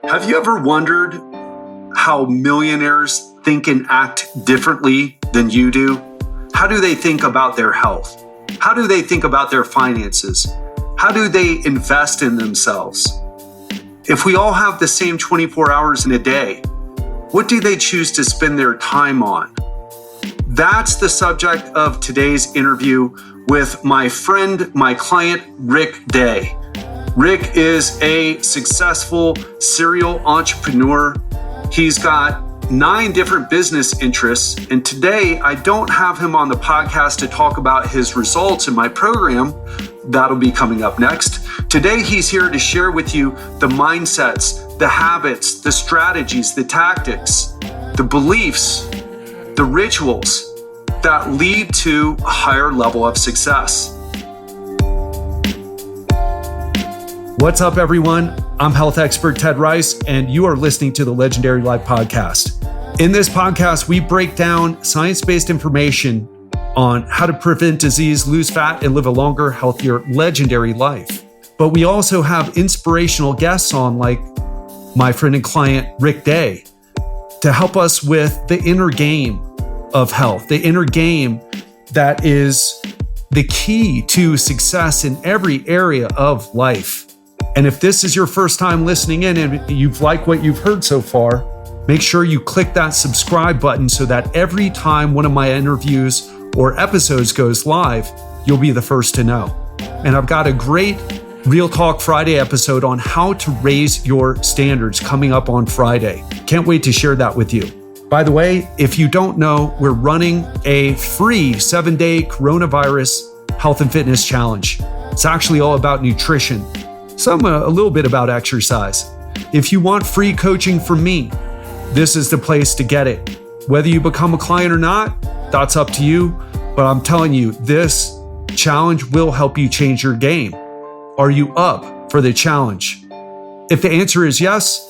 Have you ever wondered how millionaires think and act differently than you do? How do they think about their health? How do they think about their finances? How do they invest in themselves? If we all have the same 24 hours in a day, what do they choose to spend their time on? That's the subject of today's interview with my friend, my client, Rick Day. Rick is a successful serial entrepreneur. He's got 9 different business interests. And today I don't have him on the podcast to talk about his results in my program. That'll be coming up next. Today he's here to share with you the mindsets, the habits, the strategies, the tactics, the beliefs, the rituals that lead to a higher level of success. What's up, everyone? I'm health expert Ted Rice, and you are listening to the Legendary Life Podcast. In this podcast, we break down science-based information on how to prevent disease, lose fat, and live a longer, healthier, legendary life. But we also have inspirational guests on, like my friend and client, Rick Day, to help us with the inner game of health, the inner game that is the key to success in every area of life. And if this is your first time listening in and you've liked what you've heard so far, make sure you click that subscribe button so that every time one of my interviews or episodes goes live, you'll be the first to know. And I've got a great Real Talk Friday episode on how to raise your standards coming up on Friday. Can't wait to share that with you. By the way, if you don't know, we're running a free 7-day coronavirus health and fitness challenge. It's actually all about nutrition. A little bit about exercise. If you want free coaching from me, this is the place to get it. Whether you become a client or not, that's up to you. But I'm telling you, this challenge will help you change your game. Are you up for the challenge? If the answer is yes,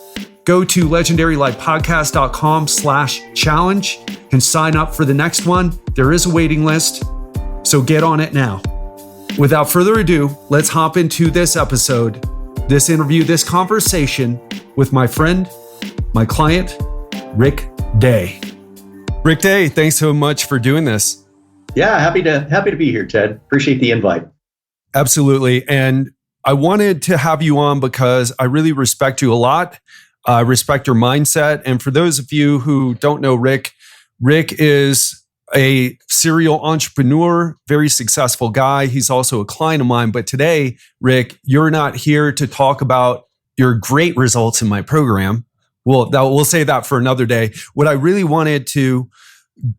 go to legendarylifepodcast.com/challenge and sign up for the next one. There is a waiting list, so get on it now. Without further ado, let's hop into this episode, this interview, this conversation with my friend, my client, Rick Day. Rick Day, thanks so much for doing this. Yeah, happy to be here, Ted. Appreciate the invite. Absolutely. And I wanted to have you on because I really respect you a lot. I respect your mindset. And for those of you who don't know Rick is a serial entrepreneur, very successful guy. He's also a client of mine. But today, Rick, you're not here to talk about your great results in my program. We'll say that for another day. What I really wanted to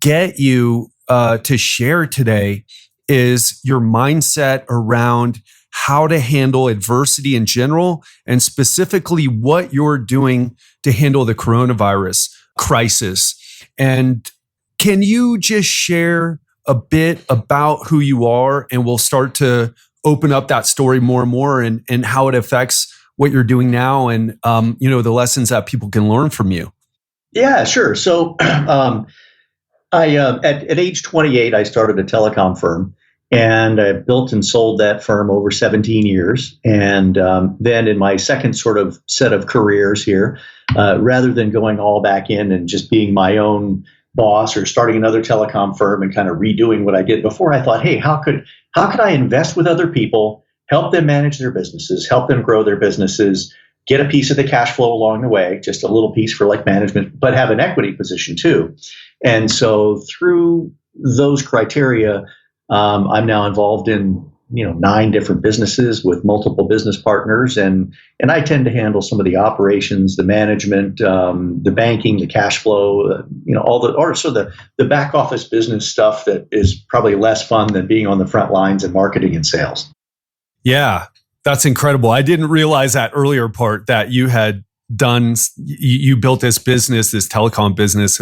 get you to share today is your mindset around how to handle adversity in general, and specifically what you're doing to handle the coronavirus crisis. And can you just share a bit about who you are, and we'll start to open up that story more and more, and how it affects what you're doing now, and the lessons that people can learn from you. Yeah, sure. So at age 28, I started a telecom firm, and I built and sold that firm over 17 years. And then in my second sort of set of careers here, rather than going all back in and just being my own boss or starting another telecom firm and kind of redoing what I did before, I thought, hey, how could I invest with other people, help them manage their businesses, help them grow their businesses, get a piece of the cash flow along the way, just a little piece for like management, but have an equity position too. And so through those criteria, I'm now involved in 9 different businesses with multiple business partners, and I tend to handle some of the operations, the management, the banking, the cash flow, the back office business stuff that is probably less fun than being on the front lines in marketing and sales. Yeah, that's incredible. I didn't realize that earlier part that you had done. You built this business, this telecom business,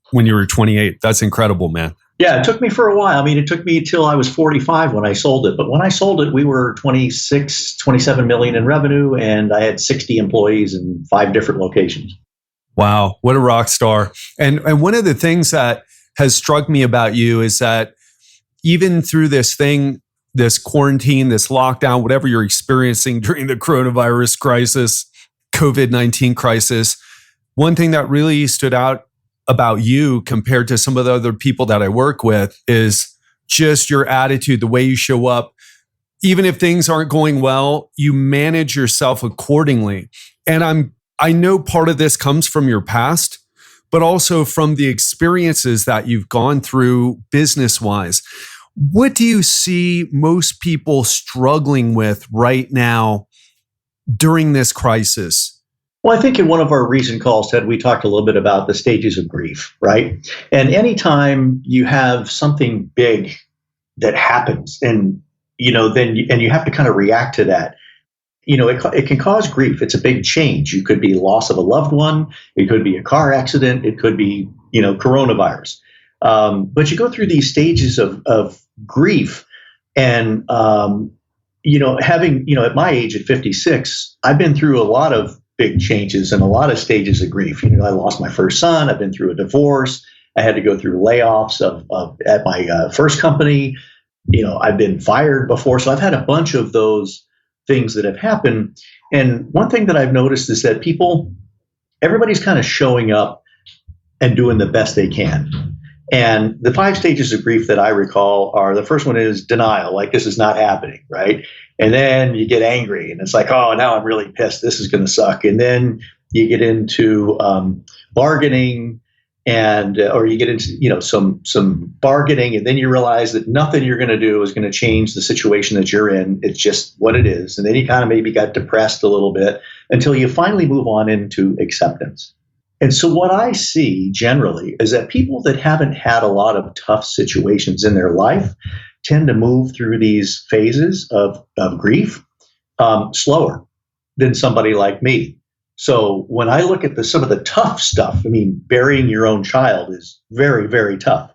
when you were 28. That's incredible, man. Yeah, it took me for a while. I mean, it took me till I was 45 when I sold it. But when I sold it, we were 27 million in revenue, and I had 60 employees in 5 different locations. Wow, what a rock star. And one of the things that has struck me about you is that even through this thing, this quarantine, this lockdown, whatever you're experiencing during the coronavirus crisis, COVID-19 crisis, one thing that really stood out about you compared to some of the other people that I work with is just your attitude, the way you show up. Even if things aren't going well, you manage yourself accordingly. And I know part of this comes from your past, but also from the experiences that you've gone through business-wise. What do you see most people struggling with right now during this crisis? Well, I think in one of our recent calls, Ted, we talked a little bit about the stages of grief, right? And anytime you have something big that happens, and and you have to kind of react to that, it can cause grief. It's a big change. It could be loss of a loved one. It could be a car accident. It could be, coronavirus. But you go through these stages of grief, and at my age at 56, I've been through a lot of big changes and a lot of stages of grief. I lost my first son. I've been through a divorce. I had to go through layoffs at my first company. I've been fired before. So I've had a bunch of those things that have happened. And one thing that I've noticed is that everybody's kind of showing up and doing the best they can. And the 5 stages of grief that I recall are, the first one is denial, like this is not happening, right? And then you get angry and it's like, oh, now I'm really pissed. This is going to suck. And then you get into bargaining, or you get into some bargaining, and then you realize that nothing you're going to do is going to change the situation that you're in. It's just what it is. And then you kind of maybe got depressed a little bit until you finally move on into acceptance. And so what I see generally is that people that haven't had a lot of tough situations in their life tend to move through these phases of grief slower than somebody like me. So when I look at some of the tough stuff, burying your own child is very, very tough.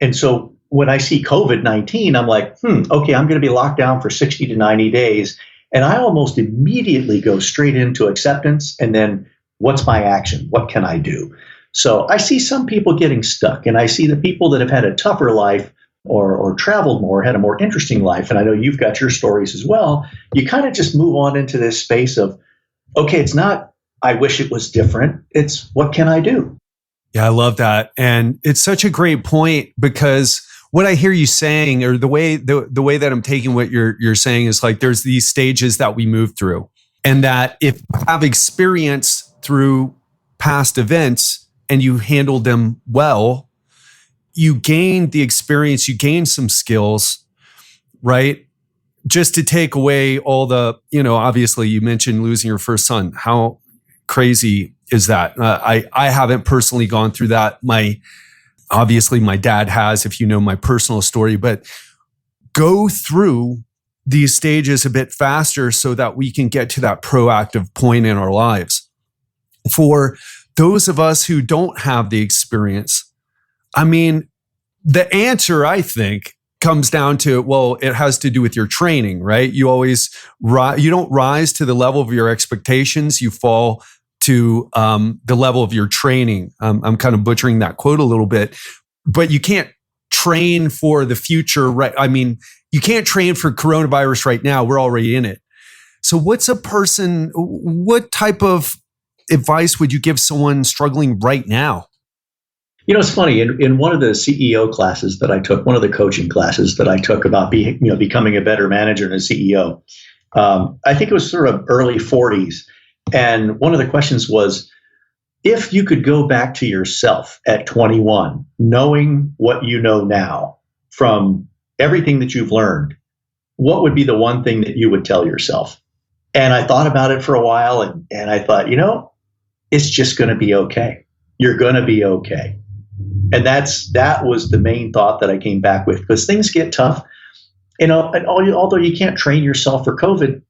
And so when I see COVID-19, I'm like, okay, I'm going to be locked down for 60 to 90 days. And I almost immediately go straight into acceptance, and then what's my action? What can I do? So I see some people getting stuck, and I see the people that have had a tougher life or traveled more, had a more interesting life. And I know you've got your stories as well. You kind of just move on into this space of, okay, it's not, I wish it was different. It's, what can I do? Yeah, I love that. And it's such a great point, because what I hear you saying, or the way that I'm taking what you're saying, is like there's these stages that we move through, and that if you have experience through past events and you handled them well, you gain the experience, you gain some skills, right? Just to take away all the, obviously you mentioned losing your first son. How crazy is that? I haven't personally gone through that. Obviously my dad has, if you know my personal story, but go through these stages a bit faster so that we can get to that proactive point in our lives. For those of us who don't have the experience, the answer, I think, comes down to, well, it has to do with your training, right? You don't rise to the level of your expectations. You fall to the level of your training. I'm kind of butchering that quote a little bit, but you can't train for the future, right? You can't train for coronavirus right now. We're already in it. So what type of advice would you give someone struggling right now? It's funny. In one of the CEO classes that I took, one of the coaching classes that I took about becoming a better manager and a CEO, I think it was sort of early 40s. And one of the questions was, if you could go back to yourself at 21, knowing what you know now from everything that you've learned, what would be the one thing that you would tell yourself? And I thought about it for a while, and I thought, it's just going to be okay. You're going to be okay. And that was the main thought that I came back with, because things get tough. And although you can't train yourself for COVID,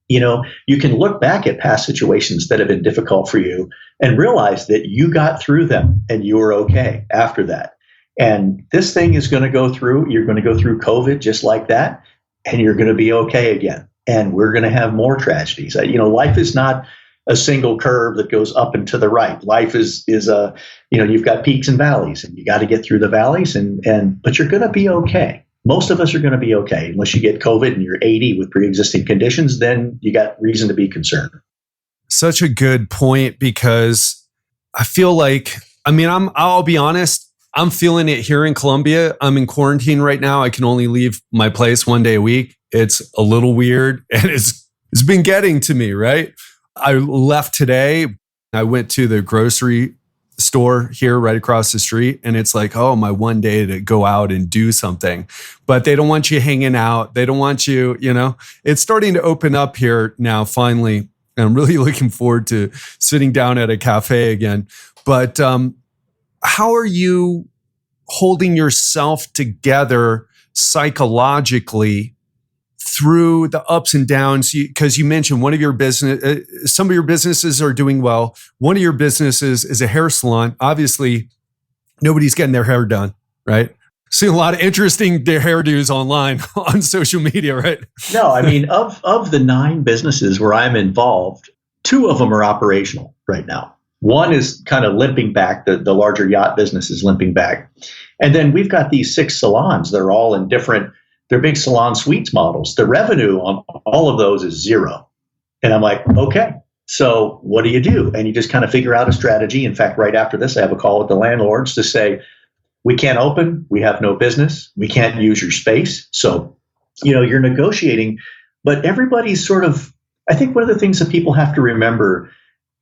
you can look back at past situations that have been difficult for you and realize that you got through them and you were okay after that. And this thing is going to go through, you're going to go through COVID just like that, and you're going to be okay again. And we're going to have more tragedies. Life is not a single curve that goes up and to the right. Life is you've got peaks and valleys, and you got to get through the valleys, but you're going to be okay. Most of us are going to be okay, unless you get COVID and you're 80 with pre-existing conditions, then you got reason to be concerned. Such a good point, because I feel like, I'll be honest, I'm feeling it here in Colombia. I'm in quarantine right now. I can only leave my place one day a week. It's a little weird, and it's been getting to me, right? I left today. I went to the grocery store here right across the street, and it's like, oh, my one day to go out and do something. But they don't want you hanging out. They don't want you, it's starting to open up here now, finally. And I'm really looking forward to sitting down at a cafe again. But how are you holding yourself together psychologically through the ups and downs? Because you mentioned one of your business, some of your businesses are doing well. One of your businesses is a hair salon. Obviously, nobody's getting their hair done, right? Seeing a lot of interesting hairdos online on social media, right? No, I mean, of the 9 businesses where I'm involved, 2 of them are operational right now. One is kind of limping back. The larger yacht business is limping back. And then we've got these 6 salons. They're all in they're big salon suites models. The revenue on all of those is 0. And I'm like, okay, so what do you do? And you just kind of figure out a strategy. In fact, right after this, I have a call with the landlords to say, we can't open, we have no business, we can't use your space. So, you're negotiating, but everybody's I think one of the things that people have to remember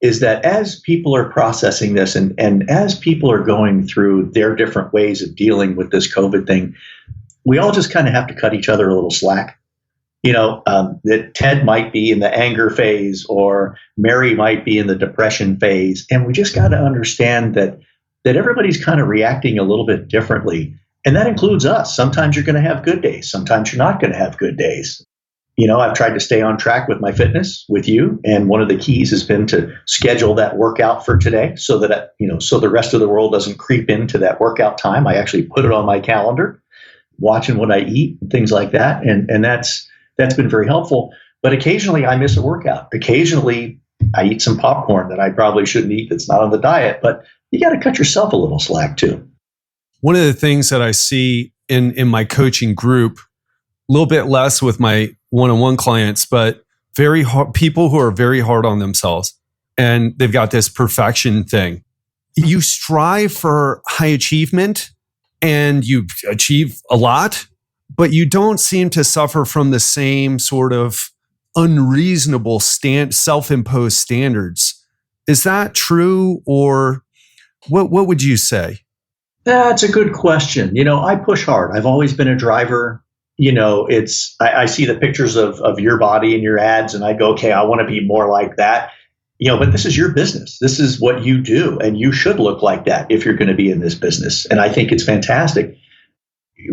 is that as people are processing this and as people are going through their different ways of dealing with this COVID thing, we all just kind of have to cut each other a little slack. That Ted might be in the anger phase or Mary might be in the depression phase. And we just got to understand that everybody's kind of reacting a little bit differently. And that includes us. Sometimes you're going to have good days. Sometimes you're not going to have good days. I've tried to stay on track with my fitness with you. And one of the keys has been to schedule that workout for today so that, so the rest of the world doesn't creep into that workout time. I actually put it on my calendar, watching what I eat and things like that. And that's been very helpful. But occasionally I miss a workout. Occasionally I eat some popcorn that I probably shouldn't eat that's not on the diet. But you got to cut yourself a little slack too. One of the things that I see in my coaching group, a little bit less with my one-on-one clients, but very hard people who are very hard on themselves, and they've got this perfection thing. You strive for high achievement and you achieve a lot, but you don't seem to suffer from the same sort of unreasonable self-imposed standards. Is that true, or what would you say? That's a good question. I push hard. I've always been a driver. I see the pictures of your body and your ads, and I go, okay, I want to be more like that. But this is your business. This is what you do, and you should look like that if you're going to be in this business. And I think it's fantastic.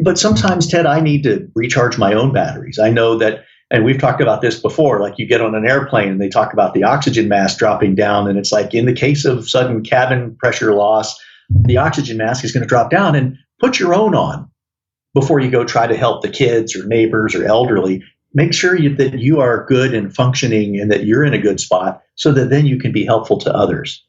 But sometimes, Ted, I need to recharge my own batteries. I know that, and we've talked about this before, like you get on an airplane and they talk about the oxygen mask dropping down, and it's like in the case of sudden cabin pressure loss, the oxygen mask is going to drop down, and put your own on before you go try to help the kids or neighbors or elderly. Make sure that you are good and functioning and that you're in a good spot so that then you can be helpful to others.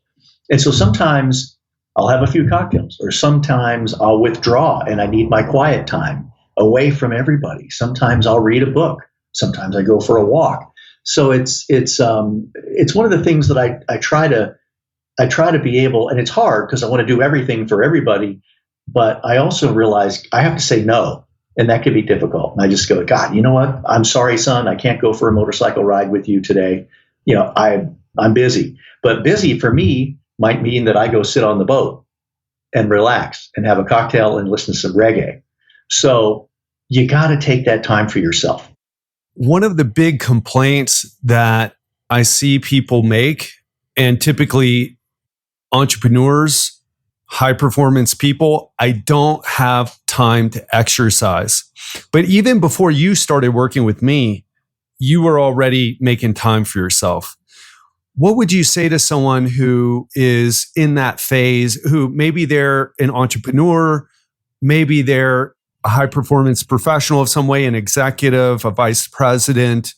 And so sometimes I'll have a few cocktails, or sometimes I'll withdraw and I need my quiet time away from everybody. Sometimes I'll read a book. Sometimes I go for a walk. So it's one of the things that I try to be able, and it's hard because I want to do everything for everybody, but I also realize I have to say no, and that can be difficult. And I just go, God, you know what? I'm sorry, son, I can't go for a motorcycle ride with you today. I'm busy. But busy for me might mean that I go sit on the boat and relax and have a cocktail and listen to some reggae. So you got to take that time for yourself. One of the big complaints that I see people make, and typically entrepreneurs, high performance people, I don't have time to exercise. But even before you started working with me, you were already making time for yourself. What would you say to someone who is in that phase, who maybe they're an entrepreneur, maybe they're a high performance professional of some way, an executive, a vice president,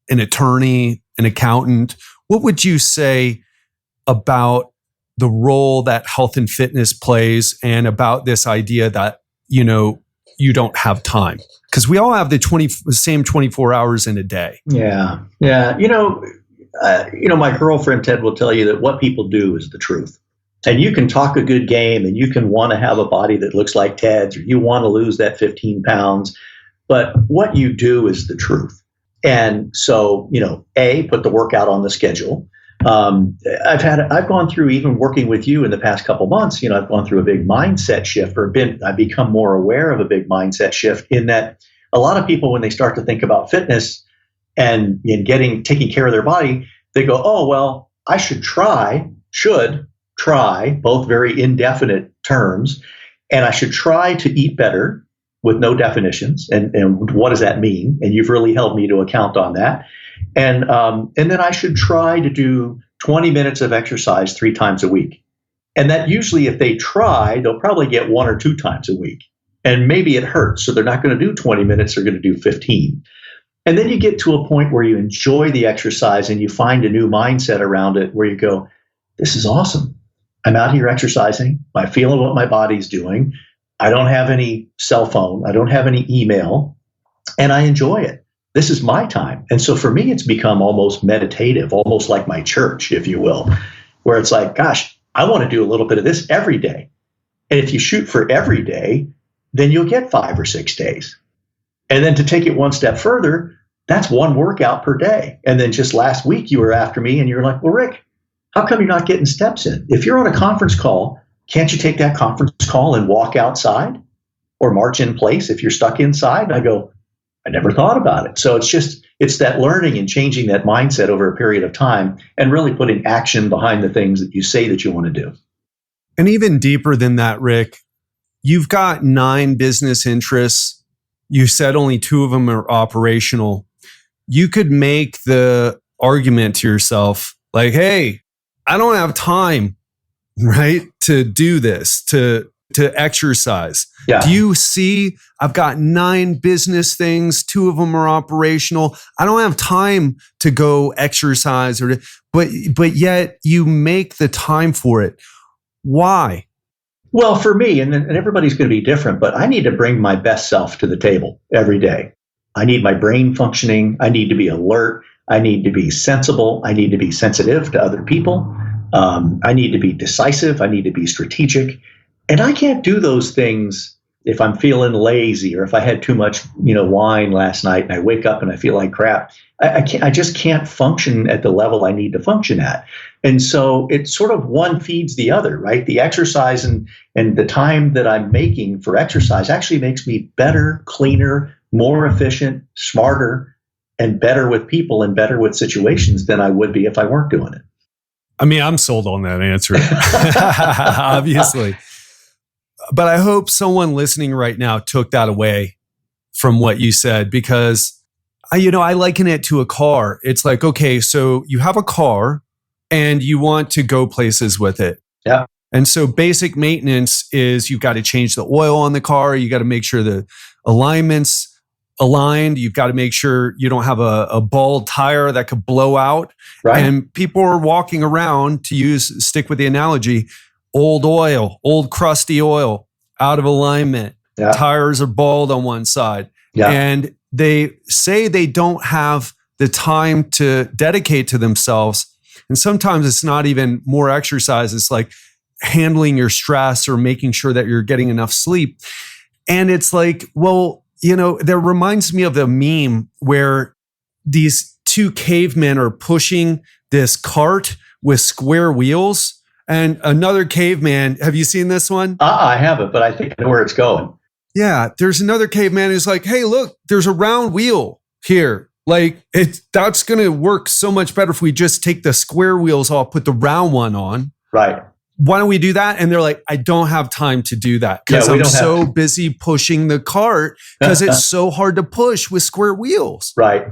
an attorney, an accountant? What would you say about the role that health and fitness plays, and about this idea that, you don't have time? Because we all have the same 24 hours in a day. Yeah. my girlfriend Ted will tell you that what people do is the truth. And you can talk a good game and you can want to have a body that looks like Ted's, or you want to lose that 15 pounds. But what you do is the truth. And so, put the workout on the schedule. I've gone through, even working with you in the past couple months, I've gone through a big mindset shift, I've become more aware of a big mindset shift, in that a lot of people, when they start to think about fitness and taking care of their body, they go, oh, well, I should try, both very indefinite terms, and I should try to eat better with no definitions. And what does that mean? And you've really held me to account on that. And then I should try to do 20 minutes of exercise 3 times a week. And that usually, if they try, they'll probably get 1 or 2 times a week. And maybe it hurts, so they're not going to do 20 minutes, they're going to do 15. And then you get to a point where you enjoy the exercise and you find a new mindset around it, where you go, this is awesome. I'm out here exercising. I'm feeling what my body's doing. I don't have any cell phone. I don't have any email, and I enjoy it. This is my time. And so for me, it's become almost meditative, almost like my church, if you will, where it's like, gosh, I want to do a little bit of this every day. And if you shoot for every day, then you'll get 5 or 6 days. And then to take it one step further, that's 1 workout per day. And then just last week, you were after me and you're like, well, Rick, how come you're not getting steps in? If you're on a conference call, can't you take that conference call and walk outside or march in place if you're stuck inside? And I go, I never thought about it. So it's that learning and changing that mindset over a period of time, and really putting action behind the things that you say that you want to do. And even deeper than that, Rick, you've got 9 business interests. You said only 2 of them are operational. You could make the argument to yourself like, hey, I don't have time, right, to do this, to exercise. Yeah. Do you see, I've got 9 business things, 2 of them are operational. I don't have time to go exercise, but yet you make the time for it. Why? Well, for me, and everybody's going to be different, but I need to bring my best self to the table every day. I need my brain functioning. I need to be alert. I need to be sensible. I need to be sensitive to other people. I need to be decisive. I need to be strategic. And I can't do those things if I'm feeling lazy, or if I had too much, wine last night and I wake up and I feel like crap. I just can't function at the level I need to function at. And so it's sort of one feeds the other, right? The exercise and the time that I'm making for exercise actually makes me better, cleaner, more efficient, smarter, and better with people and better with situations than I would be if I weren't doing it. I mean, I'm sold on that answer, obviously. But I hope someone listening right now took that away from what you said, because I liken it to a car. It's like, okay, so you have a car and you want to go places with it. Yeah. And so basic maintenance is you've got to change the oil on the car. You got to make sure the alignment's aligned. You've got to make sure you don't have a bald tire that could blow out. Right. And people are walking around, stick with the analogy, old oil, old crusty oil, out of alignment. Yeah. Tires are bald on one side. Yeah. And they say they don't have the time to dedicate to themselves. And sometimes it's not even more exercise. It's like handling your stress or making sure that you're getting enough sleep. And it's like, well, that reminds me of the meme where these 2 cavemen are pushing this cart with square wheels. And another caveman, have you seen this one? I haven't, but I think I know where it's going. Yeah, there's another caveman who's like, hey, look, there's a round wheel here. Like, that's going to work so much better if we just take the square wheels off, put the round one on. Right. Why don't we do that? And they're like, I don't have time to do that because I'm so busy pushing the cart because it's so hard to push with square wheels. Right.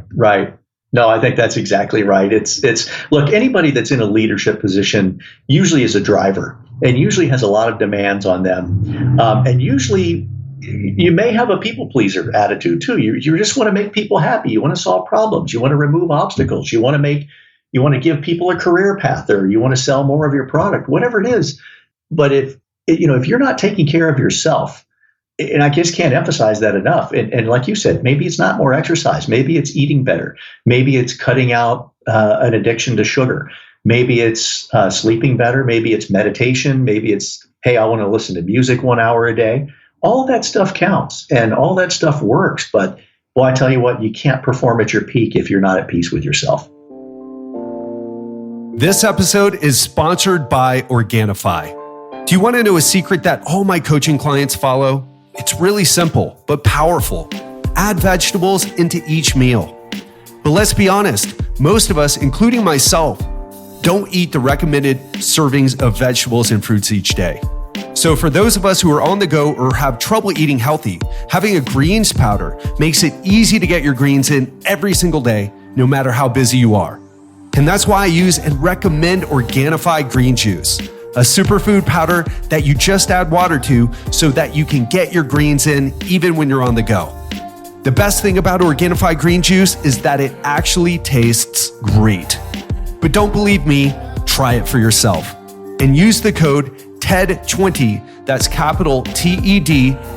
No, I think that's exactly right. It's look, anybody that's in a leadership position usually is a driver and usually has a lot of demands on them. And usually you may have a people pleaser attitude too. You just want to make people happy. You want to solve problems. You want to remove obstacles. You want to give people a career path, or you want to sell more of your product, whatever it is. But if you're not taking care of yourself, and I just can't emphasize that enough. And like you said, maybe it's not more exercise. Maybe it's eating better. Maybe it's cutting out an addiction to sugar. Maybe it's sleeping better. Maybe it's meditation. Maybe it's, hey, I want to listen to music 1 hour a day. All of that stuff counts and all that stuff works. But well, I tell you what, you can't perform at your peak if you're not at peace with yourself. This episode is sponsored by Organifi. Do you want to know a secret that all my coaching clients follow? It's really simple, but powerful. Add vegetables into each meal. But let's be honest, most of us, including myself, don't eat the recommended servings of vegetables and fruits each day. So for those of us who are on the go or have trouble eating healthy, having a greens powder makes it easy to get your greens in every single day, no matter how busy you are. And that's why I use and recommend Organifi green juice, a superfood powder that you just add water to so that you can get your greens in even when you're on the go. The best thing about Organifi green juice is that it actually tastes great. But don't believe me, try it for yourself. And use the code TED20, that's capital TED,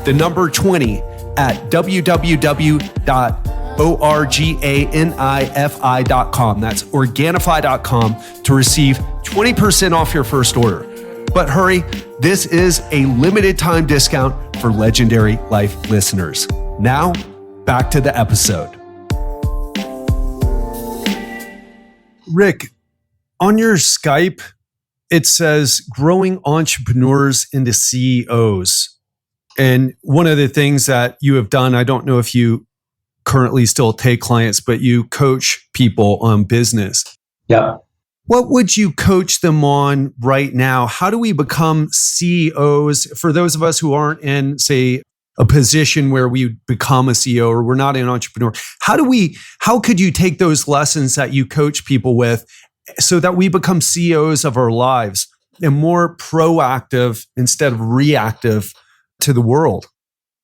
the number 20, at www.organifi.com. That's Organifi.com to receive 20% off your first order. But hurry, this is a limited time discount for Legendary Life listeners. Now, back to the episode. Rick, on your Skype, it says growing entrepreneurs into CEOs. And one of the things that you have done, I don't know if you currently still take clients, but you coach people on business. Yeah. What would you coach them on right now? How do we become CEOs for those of us who aren't in, say, a position where we become a CEO or we're not an entrepreneur? How could you take those lessons that you coach people with so that we become CEOs of our lives and more proactive instead of reactive to the world?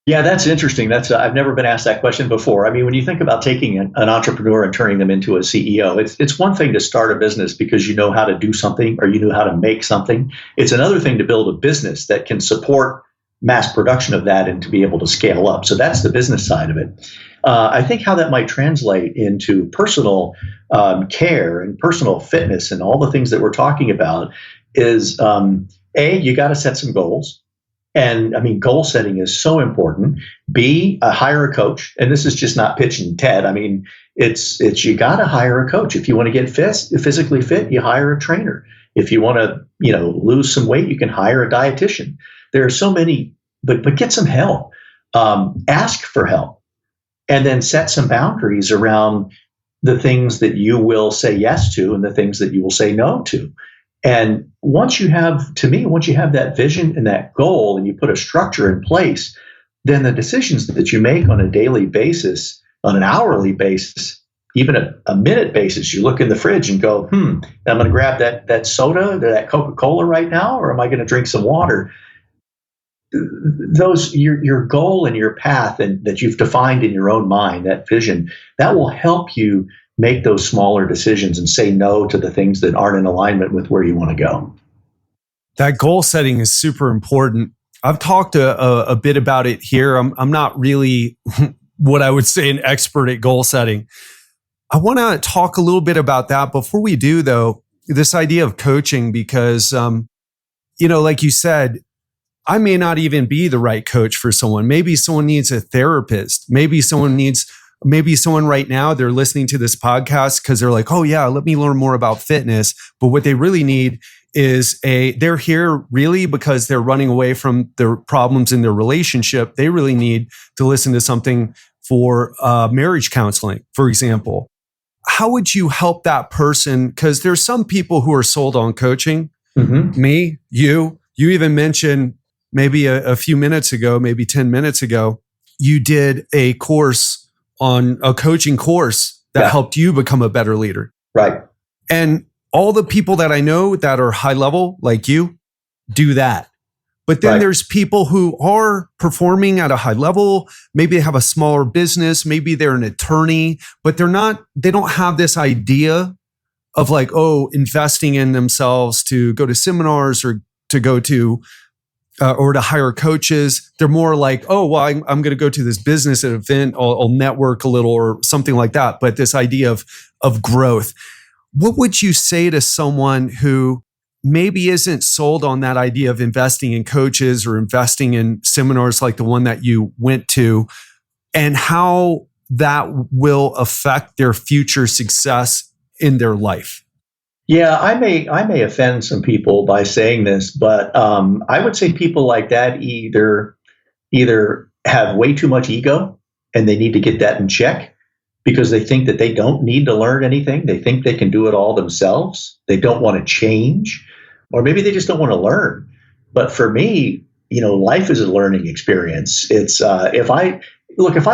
Yeah, that's interesting. I've never been asked that question before. I mean, when you think about taking an entrepreneur and turning them into a CEO, it's one thing to start a business because you know how to do something or you know how to make something. It's another thing to build a business that can support mass production of that and to be able to scale up. So that's the business side of it. I think how that might translate into personal care and personal fitness and all the things that we're talking about is, A, you got to set some goals. And I mean, goal setting is so important. B, hire a coach. And this is just not pitching TED. I mean, it's you got to hire a coach. If you want to get physically fit, you hire a trainer. If you want to, lose some weight, you can hire a dietitian. There are so many, but get some help. Ask for help. And then set some boundaries around the things that you will say yes to and the things that you will say no to. And once you have that vision and that goal and you put a structure in place, then the decisions that you make on a daily basis, on an hourly basis, even a minute basis, you look in the fridge and go, I'm going to grab that soda, that Coca-Cola right now, or am I going to drink some water? Your goal and your path and that you've defined in your own mind, that vision, that will help you make those smaller decisions and say no to the things that aren't in alignment with where you want to go. That goal setting is super important. I've talked a bit about it here. I'm not really what I would say an expert at goal setting. I want to talk a little bit about that. Before we do, though, this idea of coaching, because, like you said, I may not even be the right coach for someone. Maybe someone needs a therapist. Maybe someone right now, they're listening to this podcast because they're like, oh yeah, let me learn more about fitness. But what they really need is they're here really because they're running away from their problems in their relationship. They really need to listen to something for marriage counseling, for example. How would you help that person? Because there's some people who are sold on coaching. Mm-hmm. Me, you even mentioned maybe a few minutes ago, maybe 10 minutes ago, you did a course on a coaching course that helped you become a better leader. Right. And all the people that I know that are high level, like you, do that. But then there's people who are performing at a high level. Maybe they have a smaller business. Maybe they're an attorney, but they don't have this idea of like, investing in themselves to go to seminars or to go to, or to hire coaches. They're more like, I'm going to go to this business event. I'll network a little or something like that. But this idea of growth. what would you say to someone who maybe isn't sold on that idea of investing in coaches or investing in seminars like the one that you went to, and how that will affect their future success in their life? Yeah, I may offend some people by saying this, but I would say people like that either have way too much ego and they need to get that in check because they think that they don't need to learn anything. They think they can do it all themselves. They don't want to change, or maybe they just don't want to learn. But for me, life is a learning experience. It's if I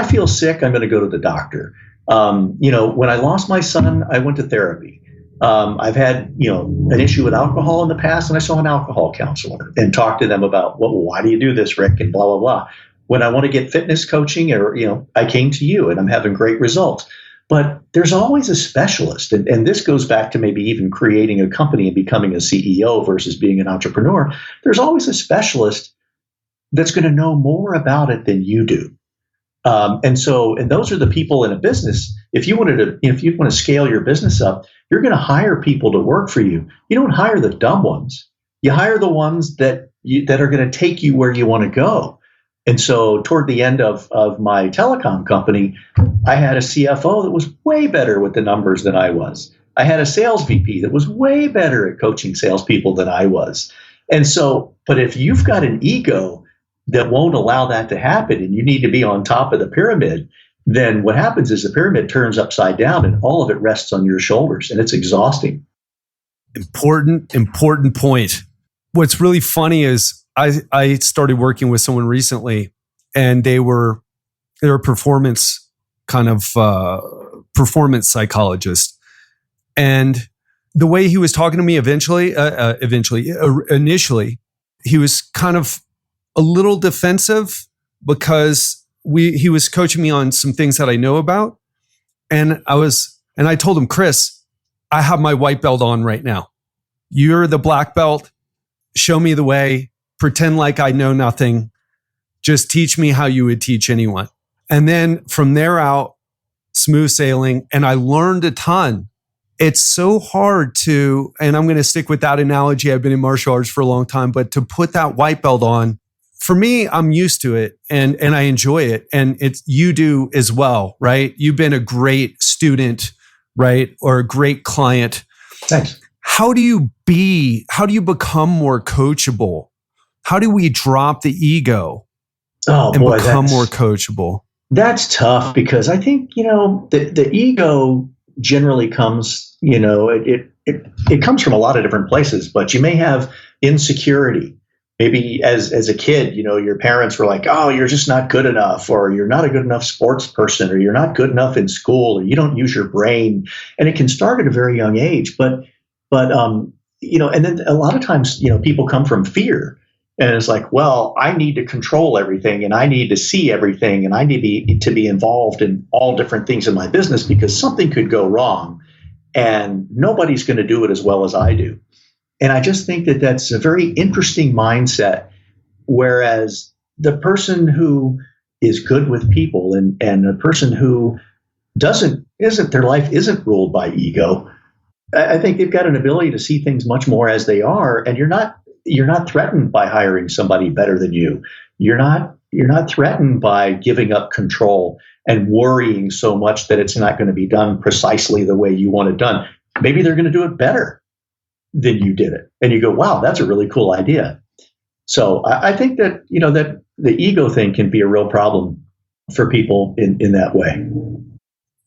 feel sick, I'm going to go to the doctor. When I lost my son, I went to therapy. I've had, an issue with alcohol in the past, and I saw an alcohol counselor and talked to them about, well, why do you do this, Rick? And blah, blah, blah. When I want to get fitness coaching or, I came to you and I'm having great results. But there's always a specialist. And this goes back to maybe even creating a company and becoming a CEO versus being an entrepreneur. There's always a specialist that's going to know more about it than you do. And those are the people in a business. If you want to scale your business up, you're going to hire people to work for you. You don't hire the dumb ones. You hire the ones that are going to take you where you want to go. And so toward the end of my telecom company, I had a CFO that was way better with the numbers than I was. I had a sales VP that was way better at coaching salespeople than I was. And so, but if you've got an ego that won't allow that to happen and you need to be on top of the pyramid, then what happens is the pyramid turns upside down and all of it rests on your shoulders, and it's exhausting. Important point. What's really funny is I started working with someone recently, and they were a performance psychologist. And the way he was talking to me initially, he was kind of a little defensive because he was coaching me on some things that I know about. And I told him, Chris, I have my white belt on right now. You're the black belt. Show me the way. Pretend like I know nothing. Just teach me how you would teach anyone. And then from there out, smooth sailing. And I learned a ton. It's so hard to, and I'm going to stick with that analogy. I've been in martial arts for a long time, but to put that white belt on, for me, I'm used to it and I enjoy it. And you do as well, right? You've been a great student, right? Or a great client. Thanks. How do you become more coachable? How do we drop the ego become more coachable? That's tough because I think, the ego generally comes, it comes from a lot of different places, but you may have insecurity. Maybe as a kid, your parents were like, oh, you're just not good enough, or you're not a good enough sports person, or you're not good enough in school, or you don't use your brain. And it can start at a very young age. But and then a lot of times, people come from fear. And it's like, well, I need to control everything and I need to see everything and I need to be involved in all different things in my business because something could go wrong and nobody's going to do it as well as I do. And I just think that that's a very interesting mindset, whereas the person who is good with people and the person who their life isn't ruled by ego, I think they've got an ability to see things much more as they are. And you're not threatened by hiring somebody better than you. You're not threatened by giving up control and worrying so much that it's not going to be done precisely the way you want it done. Maybe they're going to do it better than you did it. And you go, wow, that's a really cool idea. So I think that, that the ego thing can be a real problem for people in that way.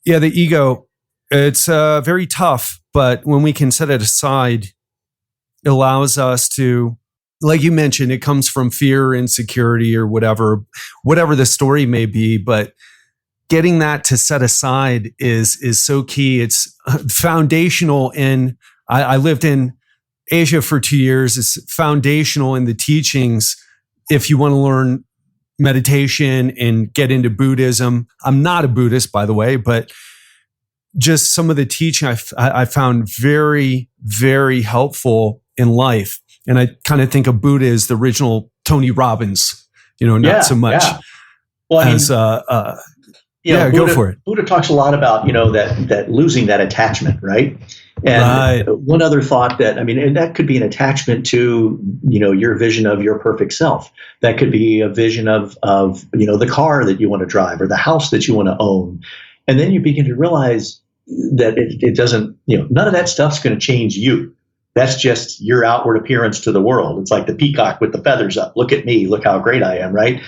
Yeah, the ego, it's very tough, but when we can set it aside, it allows us to, like you mentioned, it comes from fear, insecurity, or whatever the story may be. But getting that to set aside is so key. It's foundational. I lived in Asia for 2 years. It's foundational in the teachings if you want to learn meditation and get into Buddhism. I'm not a Buddhist, by the way, but just some of the teaching I found very, very helpful in life. And I kind of think of Buddha as the original Tony Robbins, not so much. Yeah. Well, Buddha, go for it. Buddha talks a lot about, that losing that attachment, right? And Right. one other thought that, I mean, and that could be an attachment to, your vision of your perfect self. That could be a vision of, the car that you want to drive or the house that you want to own. And then you begin to realize that it doesn't, none of that stuff's going to change you. That's just your outward appearance to the world. It's like the peacock with the feathers up. Look at me. Look how great I am. Right.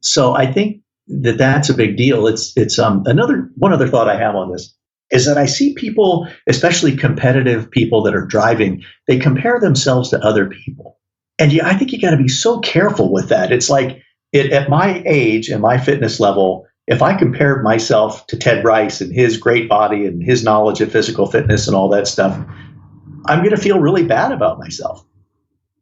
So I think that that's a big deal. It's one other thought I have on this is that I see people, especially competitive people that are driving, they compare themselves to other people. And I think you got to be so careful with that. It's like at my age and my fitness level, if I compared myself to Ted Rice and his great body and his knowledge of physical fitness and all that stuff, I'm going to feel really bad about myself.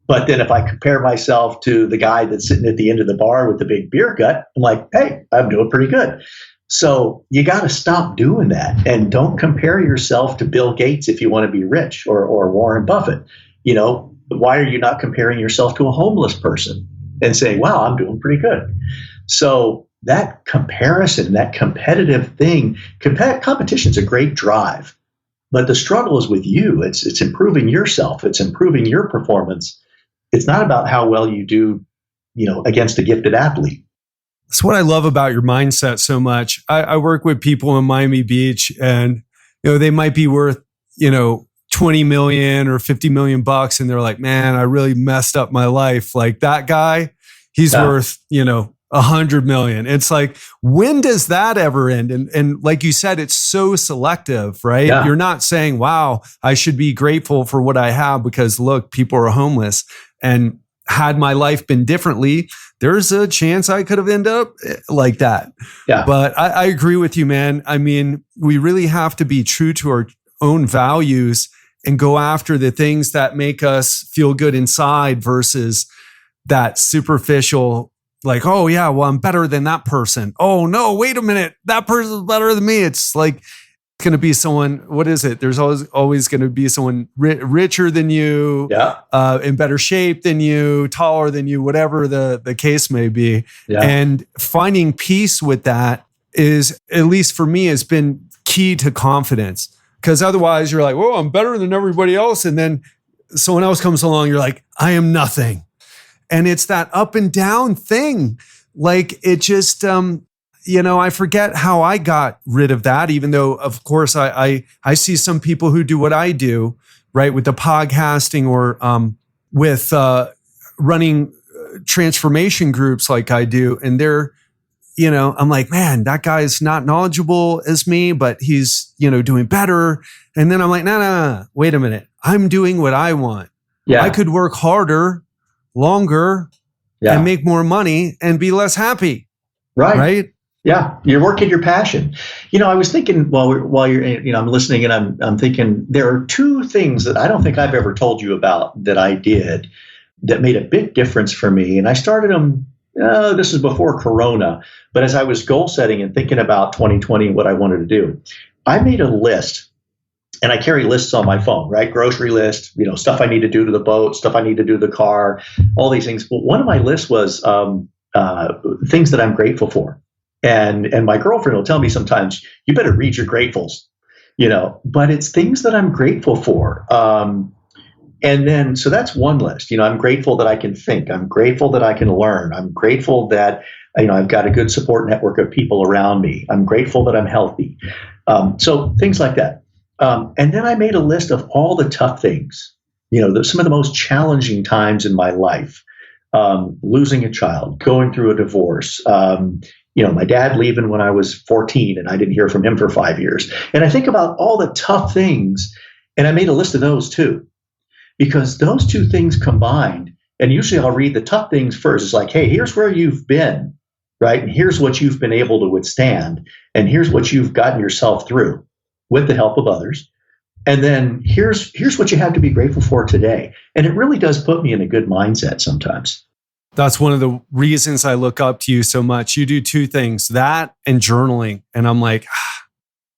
But then if I compare myself to the guy that's sitting at the end of the bar with the big beer gut, I'm like, hey, I'm doing pretty good. So you got to stop doing that, and don't compare yourself to Bill Gates if you want to be rich, or Warren Buffett. Why are you not comparing yourself to a homeless person and saying, wow, I'm doing pretty good? So that comparison, that competitive thing, competition's a great drive, but the struggle is with you. It's improving yourself. It's improving your performance. It's not about how well you do, against a gifted athlete. That's what I love about your mindset so much. I work with people in Miami Beach, and they might be worth 20 million or 50 million bucks, and they're like, man, I really messed up my life. Like that guy, he's worth 100 million. It's like, when does that ever end? And like you said, it's so selective, right? Yeah. You're not saying, wow, I should be grateful for what I have because look, people are homeless. And had my life been differently, there's a chance I could have ended up like that. Yeah. But I agree with you, man. I mean, we really have to be true to our own values and go after the things that make us feel good inside versus that superficial, like, oh yeah, well, I'm better than that person. Oh no, wait a minute, that person's better than me. It's like, going to be someone, what is it? There's always going to be someone richer than you, in better shape than you, taller than you, whatever the case may be. Yeah. And finding peace with that is, at least for me, has been key to confidence. Because otherwise you're like, whoa, I'm better than everybody else. And then someone else comes along, you're like, I am nothing. And it's that up and down thing. Like it just, I forget how I got rid of that, even though, of course, I see some people who do what I do, right, with the podcasting or with running transformation groups like I do. And they're, I'm like, man, that guy's not knowledgeable as me, but he's, doing better. And then I'm like, no, wait a minute. I'm doing what I want. Yeah. I could work harder, longer, and make more money and be less happy. Right? Yeah, you're working your passion. I was thinking while you're, I'm listening, and I'm thinking there are two things that I don't think I've ever told you about that I did that made a big difference for me. And I started them. This is before Corona, but as I was goal setting and thinking about 2020 and what I wanted to do, I made a list, and I carry lists on my phone, right? Grocery list, stuff I need to do to the boat, stuff I need to do to the car, all these things. But one of my lists was things that I'm grateful for. And my girlfriend will tell me sometimes, you better read your gratefuls, but it's things that I'm grateful for. And then, so that's one list. I'm grateful that I can think. I'm grateful that I can learn. I'm grateful that, I've got a good support network of people around me. I'm grateful that I'm healthy. So things like that. And then I made a list of all the tough things, some of the most challenging times in my life. Losing a child, going through a divorce, my dad leaving when I was 14 and I didn't hear from him for 5 years. And I think about all the tough things, and I made a list of those too, because those two things combined, and usually I'll read the tough things first. It's like, hey, here's where you've been, right? And here's what you've been able to withstand. And here's what you've gotten yourself through with the help of others. And then here's what you have to be grateful for today. And it really does put me in a good mindset sometimes. That's one of the reasons I look up to you so much. You do two things, that and journaling. And I'm like,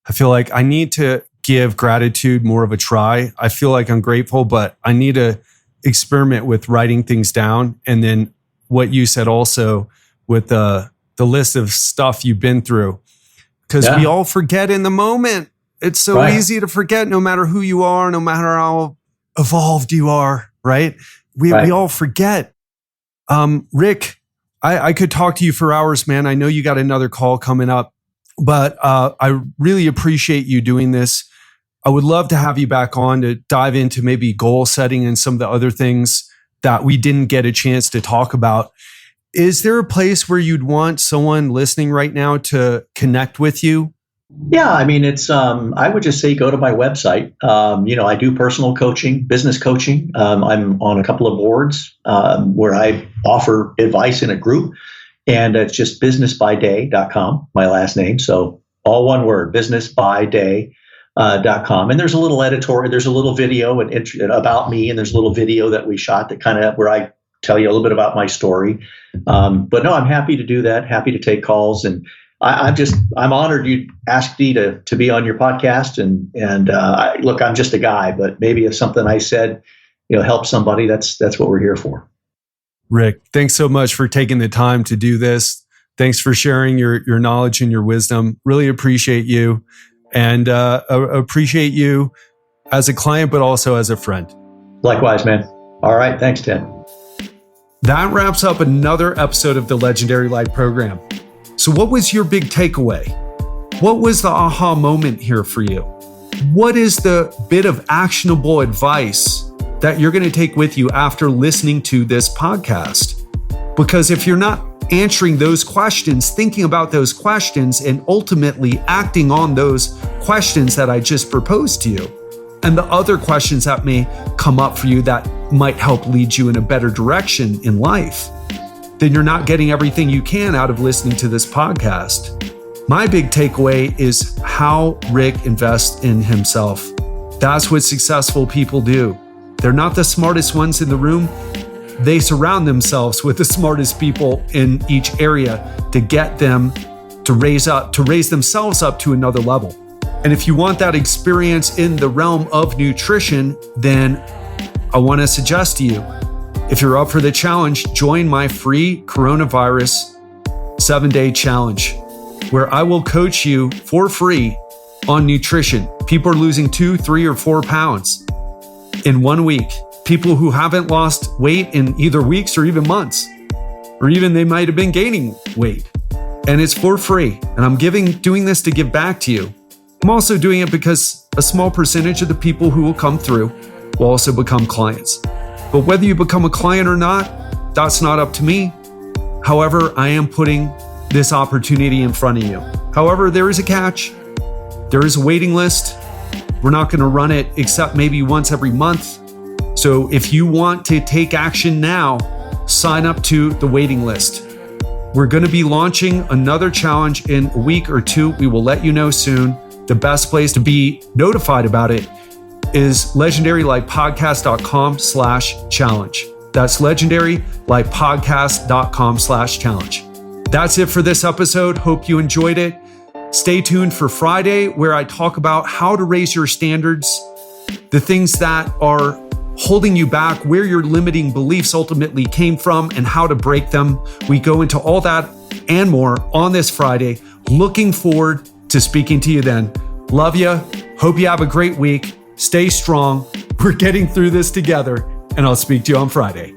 I feel like I need to give gratitude more of a try. I feel like I'm grateful, but I need to experiment with writing things down. And then what you said also with the list of stuff you've been through, because we all forget in the moment. It's so easy to forget, no matter who you are, no matter how evolved you are, right? We all forget. Rick, I could talk to you for hours, man. I know you got another call coming up, but I really appreciate you doing this. I would love to have you back on to dive into maybe goal setting and some of the other things that we didn't get a chance to talk about. Is there a place where you'd want someone listening right now to connect with you? Yeah, I mean, it's, I would just say go to my website. I do personal coaching, business coaching. I'm on a couple of boards where I offer advice in a group, and it's just businessbyday.com, my last name. So all one word, businessbyday.com. And there's a little editorial, there's a little video about me, and there's a little video that we shot that kind of where I tell you a little bit about my story. But no, I'm happy to do that. Happy to take calls, and I'm honored you asked me to be on your podcast. And look, I'm just a guy, but maybe if something I said, helps somebody, that's what we're here for. Rick, thanks so much for taking the time to do this. Thanks for sharing your knowledge and your wisdom. Really appreciate you, and appreciate you as a client, but also as a friend. Likewise, man. All right. Thanks, Ted. That wraps up another episode of the Legendary Life program. So what was your big takeaway? What was the aha moment here for you? What is the bit of actionable advice that you're going to take with you after listening to this podcast? Because if you're not answering those questions, thinking about those questions, and ultimately acting on those questions that I just proposed to you, and the other questions that may come up for you that might help lead you in a better direction in life, then you're not getting everything you can out of listening to this podcast. My big takeaway is how Rick invests in himself. That's what successful people do. They're not the smartest ones in the room. They surround themselves with the smartest people in each area to get them to raise themselves up to another level. And if you want that experience in the realm of nutrition, then I want to suggest to you, if you're up for the challenge, join my free coronavirus 7-day challenge, where I will coach you for free on nutrition. People are losing 2, 3, or 4 pounds in 1 week. People who haven't lost weight in either weeks or even months, or even they might have been gaining weight. And it's for free. And I'm doing this to give back to you. I'm also doing it because a small percentage of the people who will come through will also become clients. But whether you become a client or not, that's not up to me. However, I am putting this opportunity in front of you. However, there is a catch. There is a waiting list. We're not going to run it except maybe once every month. So if you want to take action now, sign up to the waiting list. We're going to be launching another challenge in a week or 2. We will let you know soon. The best place to be notified about it is legendarylifepodcast.com/challenge. That's legendarylifepodcast.com/challenge. That's it for this episode. Hope you enjoyed it. Stay tuned for Friday, where I talk about how to raise your standards, the things that are holding you back, where your limiting beliefs ultimately came from, and how to break them. We go into all that and more on this Friday. Looking forward to speaking to you then. Love you. Hope you have a great week. Stay strong. We're getting through this together, and I'll speak to you on Friday.